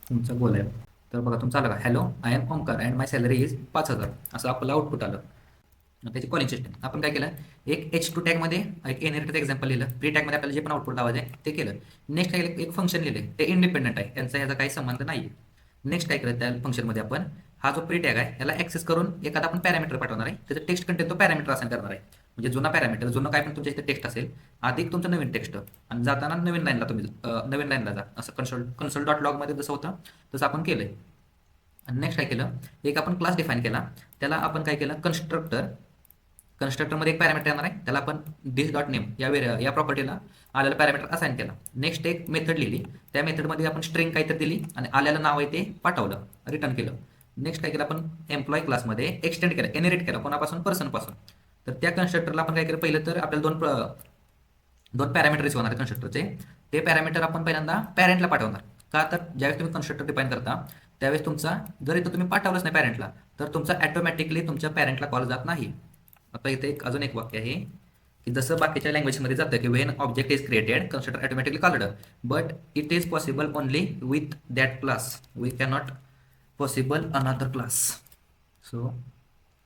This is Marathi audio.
तुमचा गोल आहे. तर बघा तुमचा आलं का, hello I am Omkar and my salary is 5,000 असं आपलं आउटपुट आलं. त्याची कॉलिंग सिस्टम आपण काय केलं, एक H2 टॅगमध्ये एक इनहेरिटचं एक्झाम्पल लिहिलं, प्री टॅगमध्ये आपल्याला जे पण आउटपुट लावायचं आहे ते केलं. नेक्स्ट काय केलं, एक फंक्शन लिहिले, ते इंडिपेंडंट आहे, त्यांचा ह्याचा काही संबंध नाही. नेक्स्ट काय केलं, त्या फंक्शनमध्ये आपण हा जो प्री टॅग आहे याला ॲक्सेस करून एखादा आपण पॅरामीटर पाठवणार आहे, त्याचं टेक्स्ट कंटेंट तो पॅरामीटर असाइन करणार आहे. म्हणजे जुना पॅरामीटर, जुनं काय पण तुमच्या इथे टेक्स्ट असेल अधिक तुमचं नवीन टेक्स्ट, आणि जाताना नवीन लाईनला तुम्ही नवीन लाईनला जा, असं कन्सोल डॉट लॉगमध्ये जसं होतं तसं आपण केलंय. आणि नेक्स्ट काय केलं, एक आपण क्लास डिफाईन केला, त्याला आपण काय केलं, कन्स्ट्रक्टरमध्ये एक पॅरामीटर येणार आहे, त्याला आपण दिस डॉट नेम या प्रॉपर्टीला आलेला पॅरामीटर असाइन केला. नेक्स्ट एक मेथड लिहिली, त्या मेथडमध्ये आपण स्ट्रिंग काहीतरी दिली आणि आलेलं नाव आहे ते पाठवलं, रिटर्न केलं. नेक्स्ट काय केलं, आपण एम्प्लॉय क्लासमध्ये एक्सटेंड केलं, एनरिट केलं, कोणापासून, पर्सनपासून. तर त्या कन्स्ट्रक्टरला आपण काय केलं, पहिलं तर आपल्याला दोन पॅरामीटर रिसिव्ह होणार कन्स्ट्रक्टरचे. ते पॅरामीटर आपण पहिल्यांदा पॅरेंटला पाठवणार. का, तर ज्यावेळेस तुम्ही कन्स्ट्रक्टर डिफाईन करता त्यावेळेस तुमचा, जर इथं तुम्ही पाठवलंच नाही पॅरेंटला, तर तुमचा ॲटोमॅटिकली तुमच्या पॅरेंटला कॉल जात नाही. आता इथे अजून एक वाक्य आहे की जसं बाकीच्या लँग्वेजमध्ये जातं की when object is created constructor automatically called, but it is possible only with that class, we cannot possible another class. So